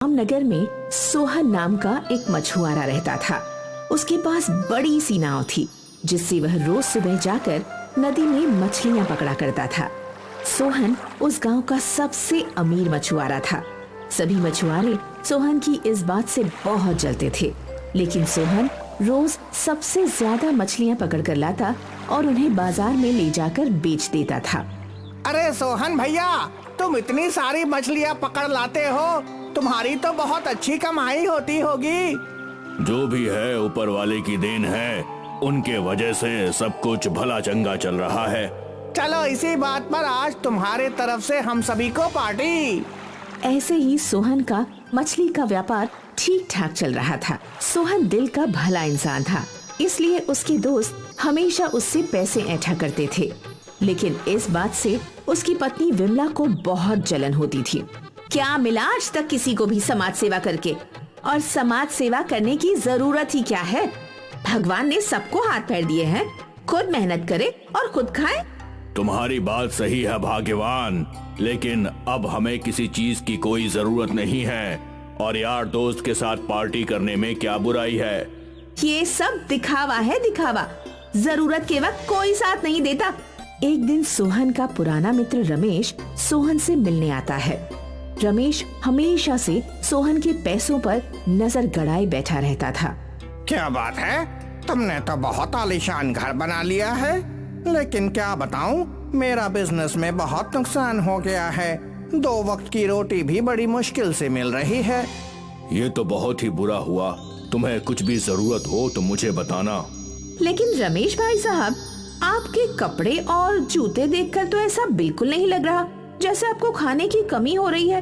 रामनगर में सोहन नाम का एक मछुआरा रहता था। उसके पास बड़ी सी नाव थी जिससे वह रोज सुबह जाकर नदी में मछलियां पकड़ा करता था। सोहन उस गांव का सबसे अमीर मछुआरा था। सभी मछुआरे सोहन की इस बात से बहुत जलते थे, लेकिन सोहन रोज सबसे ज्यादा मछलियां पकड़ कर लाता और उन्हें बाजार में ले जाकर बेच देता था। अरे सोहन भैया, तुम इतनी सारी मछलियाँ पकड़ लाते हो, तुम्हारी तो बहुत अच्छी कमाई होती होगी। जो भी है ऊपर वाले की देन है, उनके वजह से सब कुछ भला चंगा चल रहा है। चलो इसी बात पर आज तुम्हारे तरफ से हम सभी को पार्टी। ऐसे ही सोहन का मछली का व्यापार ठीक ठाक चल रहा था। सोहन दिल का भला इंसान था, इसलिए उसके दोस्त हमेशा उससे पैसे ऐंठा करते थे। लेकिन इस बात से उसकी पत्नी विमला को बहुत जलन होती थी। क्या मिला आज तक किसी को भी समाज सेवा करके? और समाज सेवा करने की जरूरत ही क्या है? भगवान ने सबको हाथ पैर दिए हैं, खुद मेहनत करे और खुद खाए। तुम्हारी बात सही है भाग्यवान, लेकिन अब हमें किसी चीज की कोई जरूरत नहीं है, और यार दोस्त के साथ पार्टी करने में क्या बुराई है? ये सब दिखावा है, दिखावा। जरूरत के वक्त कोई साथ नहीं देता। एक दिन सोहन का पुराना मित्र रमेश सोहन से मिलने आता है। रमेश हमेशा से सोहन के पैसों पर नजर गड़ाए बैठा रहता था। क्या बात है, तुमने तो बहुत आलीशान घर बना लिया है, लेकिन क्या बताऊं, मेरा बिजनेस में बहुत नुकसान हो गया है। 2 वक्त की रोटी भी बड़ी मुश्किल से मिल रही है। ये तो बहुत ही बुरा हुआ। तुम्हें कुछ भी जरूरत हो तो मुझे बताना। लेकिन रमेश भाई साहब, आपके कपड़े और जूते देखकर तो ऐसा बिल्कुल नहीं लग रहा जैसे आपको खाने की कमी हो रही है।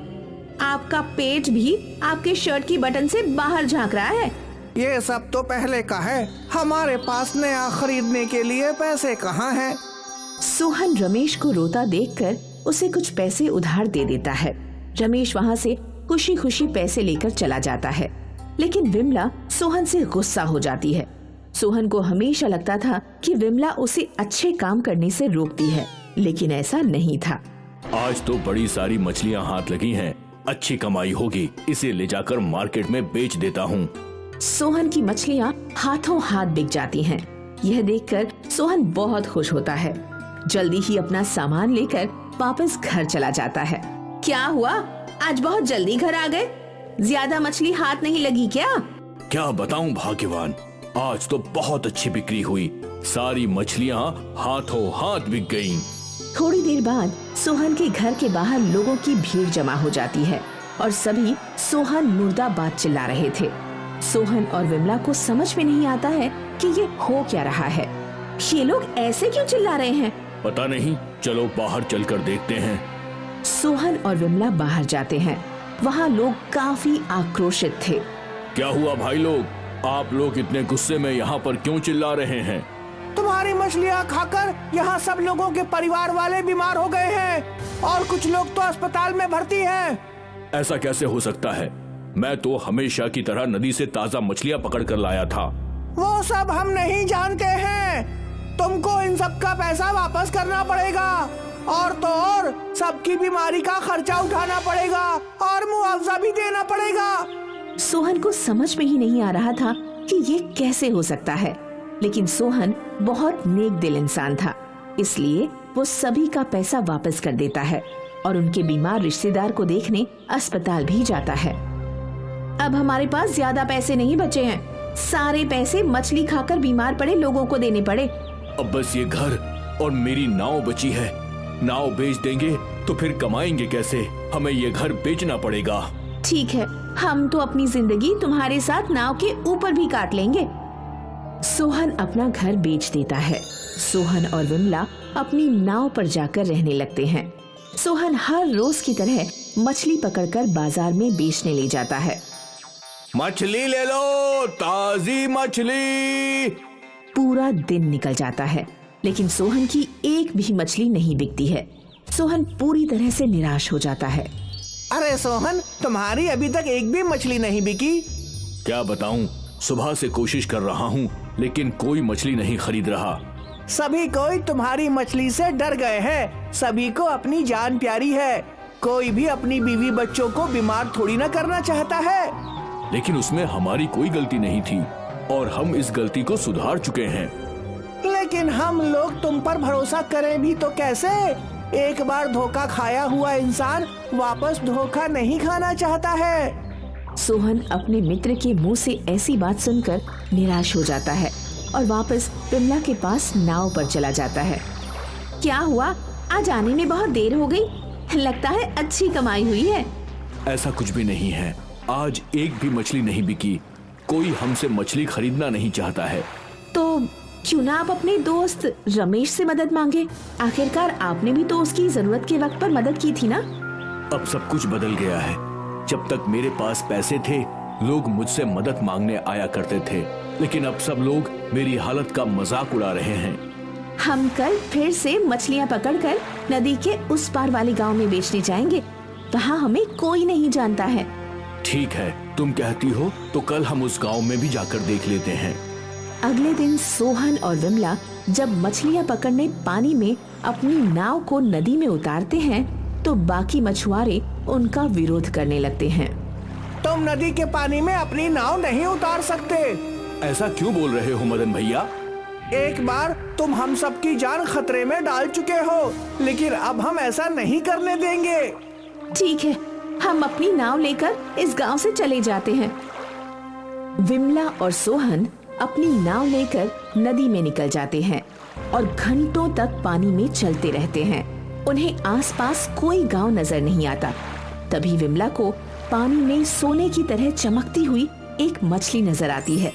आपका पेट भी आपके शर्ट की बटन से बाहर झांक रहा है। ये सब तो पहले का है, हमारे पास नया खरीदने के लिए पैसे कहाँ हैं? सोहन रमेश को रोता देखकर उसे कुछ पैसे उधार दे देता है। रमेश वहाँ से खुशी खुशी पैसे लेकर चला जाता है, लेकिन विमला सोहन से गुस्सा हो जाती है। सोहन को हमेशा लगता था कि विमला उसे अच्छे काम करने से रोकती है, लेकिन ऐसा नहीं था। आज तो बड़ी सारी मछलियाँ हाथ लगी हैं, अच्छी कमाई होगी, इसे ले जाकर मार्केट में बेच देता हूँ। सोहन की मछलियाँ हाथों हाथ बिक जाती हैं। यह देखकर सोहन बहुत खुश होता है। जल्दी ही अपना सामान लेकर वापस घर चला जाता है। क्या हुआ, आज बहुत जल्दी घर आ गए? ज्यादा मछली हाथ नहीं लगी क्या? क्या बताऊं भाग्यवान, आज तो बहुत अच्छी बिक्री हुई। सारी मछलियाँ हाथों हाथ बिक गईं। थोड़ी देर बाद सोहन के घर के बाहर लोगों की भीड़ जमा हो जाती है और सभी सोहन मुर्दाबाद चिल्ला रहे थे। सोहन और विमला को समझ में नहीं आता है कि ये हो क्या रहा है। ये लोग ऐसे क्यों चिल्ला रहे हैं? पता नहीं, चलो बाहर चलकर देखते हैं। सोहन और विमला बाहर जाते हैं। वहाँ लोग काफी आक्रोशित थे। क्या हुआ भाई लोग, आप लोग इतने गुस्से में यहाँ पर क्यों चिल्ला रहे हैं? तुम्हारी मछलियाँ खाकर यहाँ सब लोगों के परिवार वाले बीमार हो गए हैं और कुछ लोग तो अस्पताल में भर्ती हैं। ऐसा कैसे हो सकता है? मैं तो हमेशा की तरह नदी से ताजा मछलियाँ पकड़ कर लाया था। वो सब हम नहीं जानते हैं। तुमको इन सब का पैसा वापस करना पड़ेगा, और तो और सबकी बीमारी का खर्चा उठाना पड़ेगा और मुआवजा भी देना पड़ेगा। सोहन को समझ में ही नहीं आ रहा था कि ये कैसे हो सकता है, लेकिन सोहन बहुत नेक दिल इंसान था, इसलिए वो सभी का पैसा वापस कर देता है और उनके बीमार रिश्तेदार को देखने अस्पताल भी जाता है। अब हमारे पास ज्यादा पैसे नहीं बचे हैं, सारे पैसे मछली खाकर बीमार पड़े लोगों को देने पड़े। अब बस ये घर और मेरी नाव बची है। नाव बेच देंगे तो फिर कमाएंगे कैसे? हमें ये घर बेचना पड़ेगा। ठीक है, हम तो अपनी जिंदगी तुम्हारे साथ नाव के ऊपर भी काट लेंगे। सोहन अपना घर बेच देता है। सोहन और विमला अपनी नाव पर जाकर रहने लगते हैं। सोहन हर रोज की तरह मछली पकड़कर बाजार में बेचने ले जाता है। मछली ले लो, ताजी मछली। पूरा दिन निकल जाता है, लेकिन सोहन की एक भी मछली नहीं बिकती है। सोहन पूरी तरह से निराश हो जाता है। अरे सोहन, तुम्हारी अभी तक एक भी मछली नहीं बिकी। क्या बताऊं, सुबह से कोशिश कर रहा हूं, लेकिन कोई मछली नहीं खरीद रहा। सभी कोई तुम्हारी मछली से डर गए हैं। सभी को अपनी जान प्यारी है। कोई भी अपनी बीवी बच्चों को बीमार थोड़ी ना करना चाहता है। लेकिन उसमें हमारी कोई गलती नहीं थी और हम इस गलती को सुधार चुके हैं। लेकिन हम लोग तुम पर भरोसा करें भी तो कैसे? एक बार धोखा खाया हुआ इंसान वापस धोखा नहीं खाना चाहता है। सोहन अपने मित्र के मुंह से ऐसी बात सुनकर निराश हो जाता है और वापस विमला के पास नाव पर चला जाता है। क्या हुआ? आज आने में बहुत देर हो गई। लगता है अच्छी कमाई हुई है। ऐसा कुछ भी नहीं है। आज एक भी मछली नहीं बिकी। कोई हमसे मछली खरीदना नहीं चाहता है। तो क्यों ना आप अपने दोस्त रमेश से मदद मांगे? आखिरकार आपने भी तो उसकी जरूरत के वक्त पर मदद की थी ना। अब सब कुछ बदल गया है। जब तक मेरे पास पैसे थे लोग मुझसे मदद मांगने आया करते थे, लेकिन अब सब लोग मेरी हालत का मजाक उड़ा रहे हैं। हम कल फिर से मछलियाँ पकड़कर नदी के उस पार वाले गांव में बेचने जाएंगे। वहाँ हमें कोई नहीं जानता है। ठीक है, तुम कहती हो तो कल हम उस गांव में भी जाकर देख लेते हैं। अगले दिन सोहन और विमला जब मछलियाँ पकड़ने पानी में अपनी नाव को नदी में उतारते हैं तो बाकी मछुआरे उनका विरोध करने लगते हैं। तुम नदी के पानी में अपनी नाव नहीं उतार सकते। ऐसा क्यों बोल रहे हो मदन भैया? एक बार तुम हम सबकी जान खतरे में डाल चुके हो, लेकिन अब हम ऐसा नहीं करने देंगे। ठीक है, हम अपनी नाव लेकर इस गांव से चले जाते हैं। विमला और सोहन अपनी नाव लेकर नदी में निकल जाते हैं और घंटों तक पानी में चलते रहते हैं। उन्हें आसपास कोई गांव नजर नहीं आता। तभी विमला को पानी में सोने की तरह चमकती हुई एक मछली नजर आती है।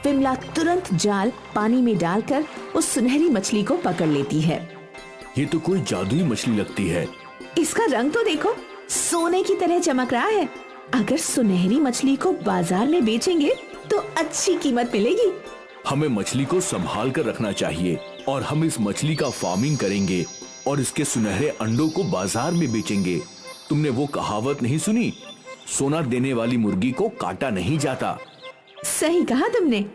विमला तुरंत जाल पानी में डालकर उस सुनहरी मछली को पकड़ लेती है। ये तो कोई जादुई मछली लगती है। इसका रंग तो देखो, सोने की तरह चमक रहा है। अगर सुनहरी मछली को बाजार में बेचेंगे तो अच्छी कीमत मिलेगी। हमें मछली को संभाल कर रखना चाहिए और हम इस मछली का फार्मिंग करेंगे और इसके सुनहरे अंडों को बाजार में बेचेंगे। तुमने वो कहावत नहीं सुनी, सोना देने वाली मुर्गी को काटा नहीं जाता? सही कहा तुमने।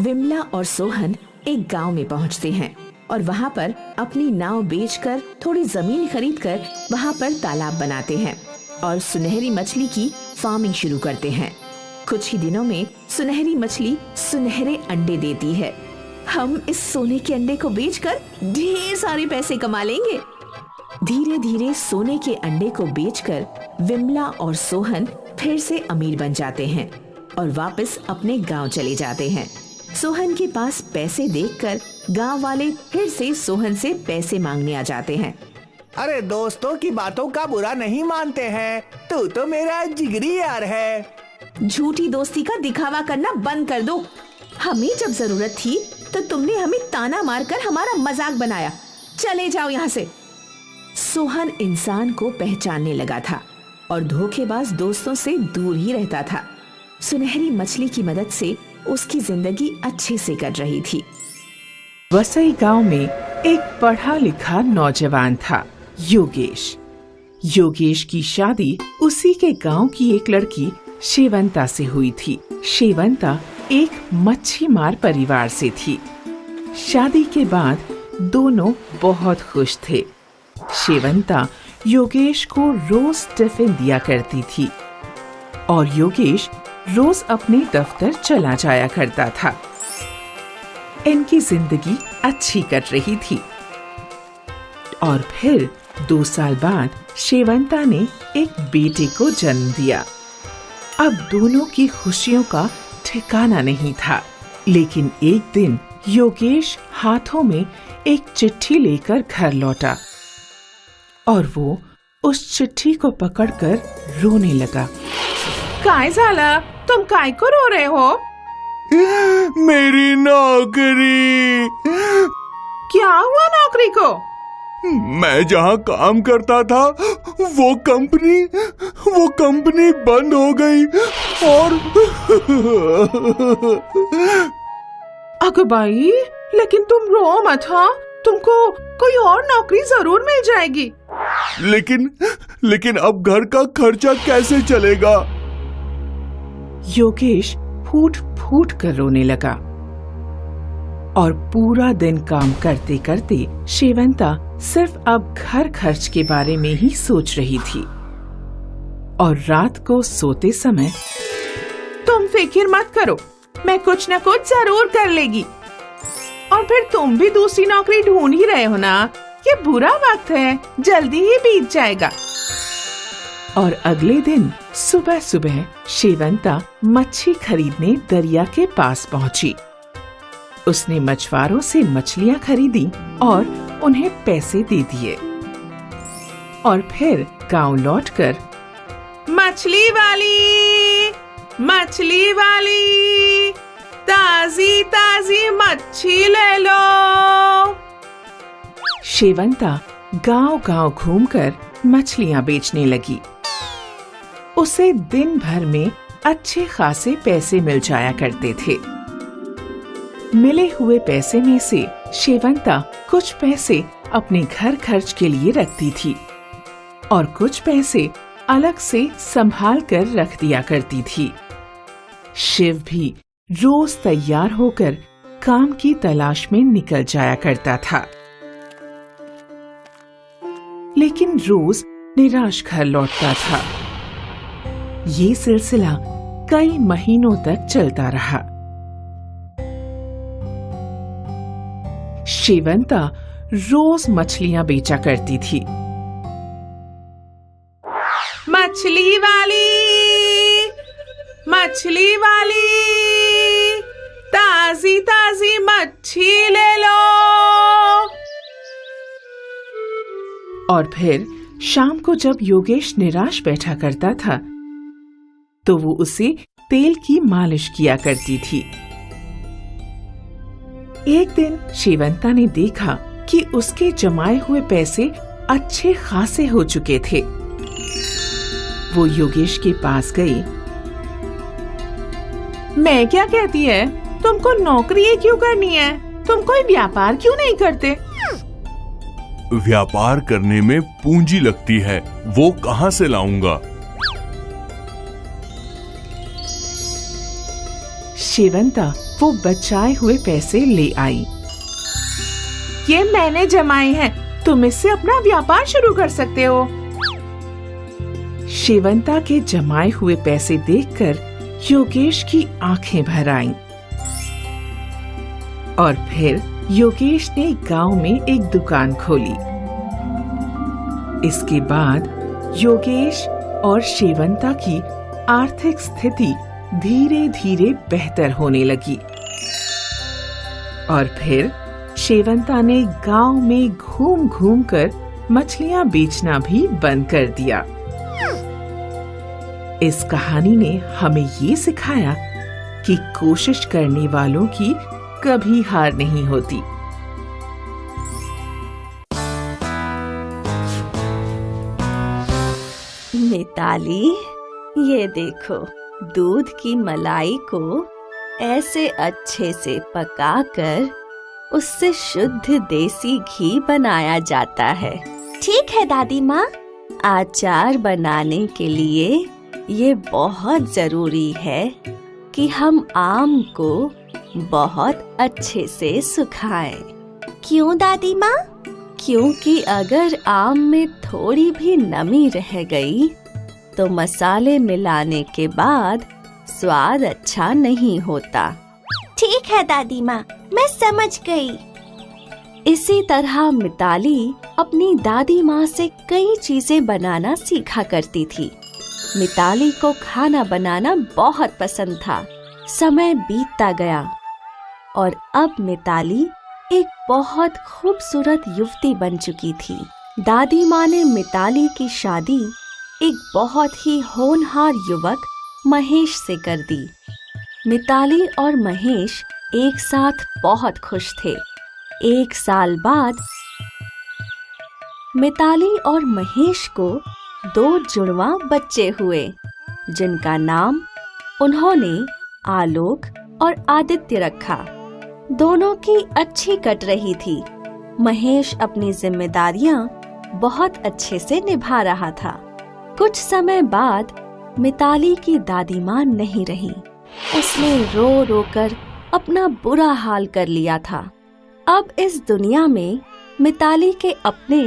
विमला और सोहन एक गांव में पहुंचते हैं और वहां पर अपनी नाव बेचकर थोड़ी जमीन खरीदकर वहां पर तालाब बनाते हैं और सुनहरी मछली की फार्मिंग शुरू करते हैं। कुछ ही दिनों में सुनहरी मछली सुनहरे अंडे देती है। हम इस सोने के अंडे को बेचकर ढेर सारे पैसे कमा लेंगे। धीरे धीरे सोने के अंडे को बेचकर विमला और सोहन फिर से अमीर बन जाते हैं और वापस अपने गांव चले जाते हैं। सोहन के पास पैसे देखकर गांव वाले फिर से सोहन से पैसे मांगने आ जाते हैं। अरे दोस्तों की बातों का बुरा नहीं मानते हैं, तू तो मेरा जिगरी यार है। झूठी दोस्ती का दिखावा करना बंद कर दो। हमें जब जरूरत थी तो तुमने हमें ताना मारकर हमारा मजाक बनाया। चले जाओ यहाँ से। सोहन इंसान को पहचानने लगा था और धोखेबाज दोस्तों से दूर ही रहता था। सुनहरी मछली की मदद से उसकी जिंदगी अच्छे से कट रही थी। वसई गांव में एक पढ़ा लिखा नौजवान था, योगेश। योगेश की शादी उसी के गांव की एक लड़की शेवंता से हुई थी। शेवंता एक मच्छी मार परिवार से थी। शादी के बाद दोनों बहुत खुश थे। शेवंता योगेश को रोज टिफिन दिया करती थी और योगेश रोज अपने दफ्तर चला जाया करता था। इनकी जिंदगी अच्छी कट रही थी और फिर 2 साल बाद शेवंता ने एक बेटे को जन्म दिया। अब दोनों की खुशियों का ठिकाना नहीं था, लेकिन एक दिन योगेश हाथों में एक चिट्ठी लेकर घर लौटा और वो उस चिट्ठी को पकड़कर रोने लगा। काय झाला? तुम काय को रो रहे हो? मेरी नौकरी। क्या हुआ नौकरी को? मैं जहाँ काम करता था वो कंपनी बंद हो गई और अगर भाई, लेकिन तुम रो मत। हाँ, तुमको कोई और नौकरी जरूर मिल जाएगी। लेकिन अब घर का खर्चा कैसे चलेगा? योगेश फूट फूट कर रोने लगा। और पूरा दिन काम करते करते शेवंता सिर्फ अब घर खर्च के बारे में ही सोच रही थी। और रात को सोते समय, तुम फिक्र मत करो, मैं कुछ न कुछ जरूर कर लेगी। और फिर तुम भी दूसरी नौकरी ढूंढ ही रहे हो ना? ये बुरा वक्त है, जल्दी ही बीत जाएगा। और अगले दिन सुबह सुबह शेवंता मच्छी खरीदने दरिया के पास पहुंची। उसने मछुआरों से मछलियां खरीदी और उन्हें पैसे दे दिए। और फिर गांव लौटकर, मछली वाली, मछली वाली, ताजी ताजी मच्छी ले लो। शेवंता गांव-गांव घूमकर मछलियां बेचने लगी। उसे दिन भर में अच्छे खासे पैसे मिल जाया करते थे। मिले हुए पैसे में से शेवंता कुछ पैसे अपने घर खर्च के लिए रखती थी और कुछ पैसे अलग से संभाल कर रख दिया करती थी। शिव भी रोज तैयार होकर काम की तलाश में निकल जाया करता था, लेकिन रोज निराश घर लौटता था। ये सिलसिला कई महीनों तक चलता रहा। शेवंता रोज मछलियां बेचा करती थी। मछली वाली, मछली वाली, ताजी ताजी मच्छी ले लो। और फिर शाम को जब योगेश निराश बैठा करता था तो वो उसे तेल की मालिश किया करती थी। एक दिन शेवंता ने देखा कि उसके जमाए हुए पैसे अच्छे खासे हो चुके थे। वो योगेश के पास गई। मैं क्या कहती है, तुमको नौकरी ये क्यों करनी है? तुम कोई व्यापार क्यों नहीं करते? व्यापार करने में पूंजी लगती है, वो कहाँ से लाऊंगा? शेवंता वो बचाए हुए पैसे ले आई। ये मैंने जमाए हैं, तुम इससे अपना व्यापार शुरू कर सकते हो। शेवंता के जमाए हुए पैसे देखकर योगेश की आंखें भर आईं। और फिर योगेश ने गांव में एक दुकान खोली। इसके बाद योगेश और शेवंता की आर्थिक स्थिति धीरे धीरे बेहतर होने लगी। और फिर शेवंता ने गांव में घूम घूम कर मछलियां बेचना भी बंद कर दिया। इस कहानी ने हमें ये सिखाया कि कोशिश करने वालों की कभी हार नहीं होती। मिताली, ये देखो, दूध की मलाई को ऐसे अच्छे से पकाकर उससे शुद्ध देसी घी बनाया जाता है। ठीक है दादी माँ। अचार बनाने के लिए ये बहुत जरूरी है कि हम आम को बहुत अच्छे से सुखाएं। क्यों दादी माँ? क्योंकि अगर आम में थोड़ी भी नमी रह गई तो मसाले मिलाने के बाद स्वाद अच्छा नहीं होता। ठीक है दादी माँ, मैं समझ गई। इसी तरह मिताली अपनी दादी माँ से कई चीजें बनाना सीखा करती थी। मिताली को खाना बनाना बहुत पसंद था। समय बीतता गया और अब मिताली एक बहुत खूबसूरत युवती बन चुकी थी। दादी माँ ने मिताली की शादी एक बहुत ही होनहार युवक महेश से कर दी। मिताली और महेश एक साथ बहुत खुश थे। 1 साल बाद मिताली और महेश को 2 जुड़वा बच्चे हुए, जिनका नाम उन्होंने आलोक और आदित्य रखा। दोनों की अच्छी कट रही थी। महेश अपनी जिम्मेदारियां बहुत अच्छे से निभा रहा था। कुछ समय बाद मिताली की दादी माँ नहीं रही। उसने रो रो कर अपना बुरा हाल कर लिया था। अब इस दुनिया में मिताली के अपने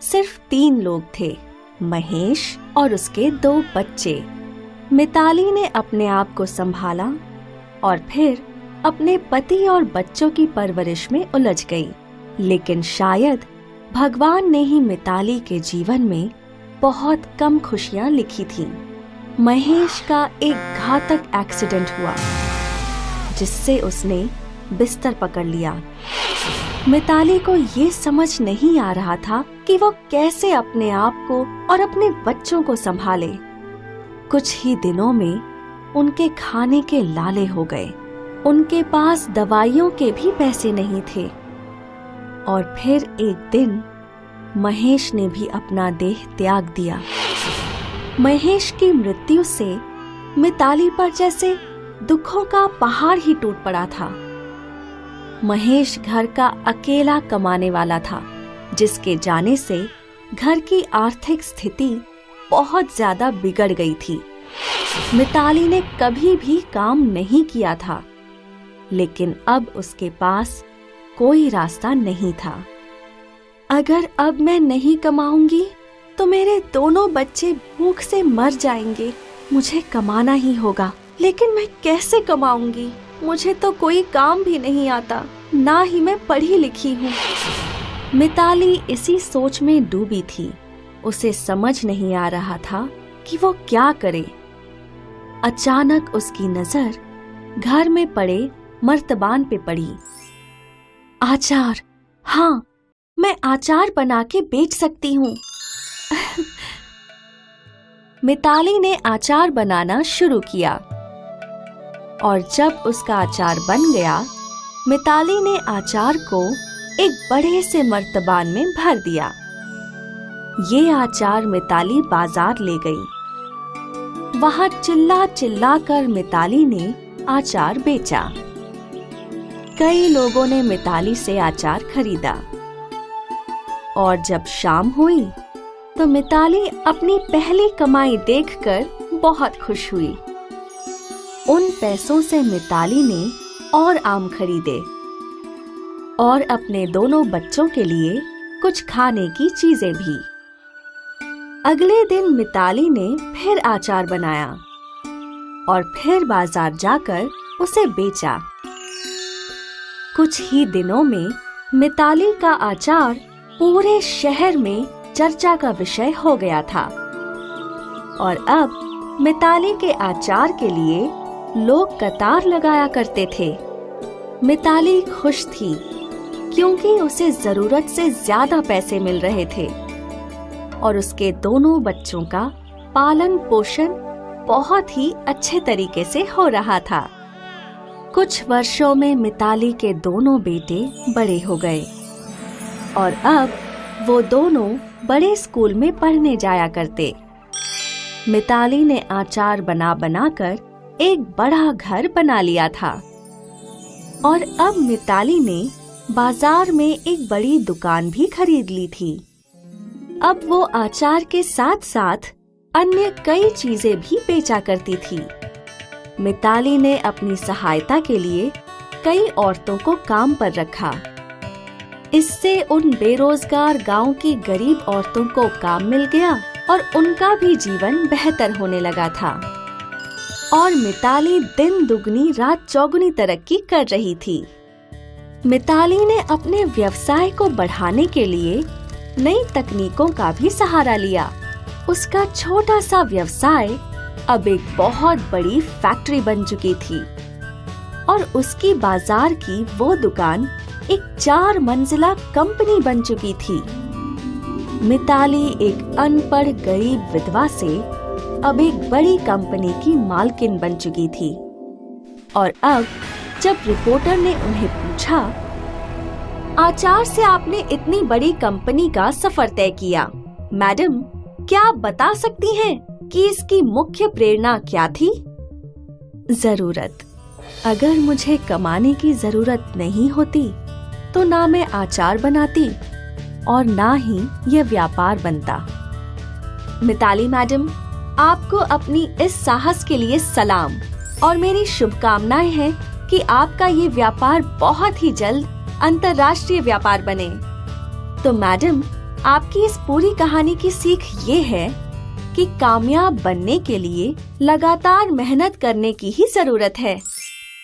सिर्फ 3 लोग थे, महेश और उसके 2 बच्चे। मिताली ने अपने आप को संभाला और फिर अपने पति और बच्चों की परवरिश में उलझ गई। लेकिन शायद भगवान ने ही मिताली के जीवन में बहुत कम खुशियां लिखी थीं। महेश का एक घातक एक्सीडेंट हुआ जिससे उसने बिस्तर पकड़ लिया। मिताली को ये समझ नहीं आ रहा था कि वो कैसे अपने आप को और अपने बच्चों को संभाले। कुछ ही दिनों में उनके खाने के लाले हो गए। उनके पास दवाइयों के भी पैसे नहीं थे। और फिर एक दिन महेश ने भी अपना देह त्याग दिया। महेश की मृत्यु से मिताली पर जैसे दुखों का पहाड़ ही टूट पड़ा था। महेश घर का अकेला कमाने वाला था, जिसके जाने से घर की आर्थिक स्थिति बहुत ज्यादा बिगड़ गई थी। मिताली ने कभी भी काम नहीं किया था, लेकिन अब उसके पास कोई रास्ता नहीं था। अगर अब मैं नहीं कमाऊंगी तो मेरे दोनों बच्चे भूख से मर जाएंगे। मुझे कमाना ही होगा, लेकिन मैं कैसे कमाऊंगी? मुझे तो कोई काम भी नहीं आता, ना ही मैं पढ़ी लिखी हूँ। मिताली इसी सोच में डूबी थी। उसे समझ नहीं आ रहा था कि वो क्या करे। अचानक उसकी नजर घर में पड़े मर्तबान पे पड़ी। आचार, हाँ, मैं आचार बना के बेच सकती हूँ। मिताली ने आचार बनाना शुरू किया और जब उसका अचार बन गया, मिताली ने आचार को एक बड़े से मर्तबान में भर दिया। ये आचार मिताली बाजार ले गई। वहां चिल्ला चिल्ला कर मिताली ने आचार बेचा। कई लोगों ने मिताली से आचार खरीदा और जब शाम हुई तो मिताली अपनी पहली कमाई देखकर बहुत खुश हुई। उन पैसों से मिताली ने और आम खरीदे और अपने दोनों बच्चों के लिए कुछ खाने की चीजें भी। अगले दिन मिताली ने फिर आचार बनाया और फिर बाजार जाकर उसे बेचा। कुछ ही दिनों में मिताली का आचार पूरे शहर में चर्चा का विषय हो गया था और अब मिताली के आचार के लिए लोग कतार लगाया करते थे। मिताली खुश थी क्योंकि उसे जरूरत से ज्यादा पैसे मिल रहे थे और उसके दोनों बच्चों का पालन पोषण बहुत ही अच्छे तरीके से हो रहा था। कुछ वर्षों में मिताली के दोनों बेटे बड़े हो गए और अब वो दोनों बड़े स्कूल में पढ़ने जाया करते। मिताली ने आचार बना बनाकर एक बड़ा घर बना लिया था और अब मिताली ने बाजार में एक बड़ी दुकान भी खरीद ली थी। अब वो आचार के साथ साथ अन्य कई चीजें भी बेचा करती थी। मिताली ने अपनी सहायता के लिए कई औरतों को काम पर रखा। इससे उन बेरोजगार गांव की गरीब औरतों को काम मिल गया और उनका भी जीवन बेहतर होने लगा था और मिताली दिन दुगनी रात चौगुनी तरक्की कर रही थी। मिताली ने अपने व्यवसाय को बढ़ाने के लिए नई तकनीकों का भी सहारा लिया। उसका छोटा सा व्यवसाय अब एक बहुत बड़ी फैक्ट्री बन चुकी थी और उसकी बाजार की वो दुकान एक 4 मंजिला कंपनी बन चुकी थी। मिताली एक अनपढ़ गरीब विधवा से अब एक बड़ी कंपनी की मालकिन बन चुकी थी और अब जब रिपोर्टर ने उन्हें पूछा, आचार से आपने इतनी बड़ी कंपनी का सफर तय किया, मैडम, क्या आप बता सकती हैं कि इसकी मुख्य प्रेरणा क्या थी? जरूरत। अगर मुझे कमाने की जरूरत नहीं होती तो ना मैं आचार बनाती और ना ही यह व्यापार बनता। मिताली मैडम, आपको अपनी इस साहस के लिए सलाम और मेरी शुभकामनाएं हैं कि आपका ये व्यापार बहुत ही जल्द अंतर्राष्ट्रीय व्यापार बने। तो मैडम, आपकी इस पूरी कहानी की सीख ये है कि कामयाब बनने के लिए लगातार मेहनत करने की ही जरूरत है।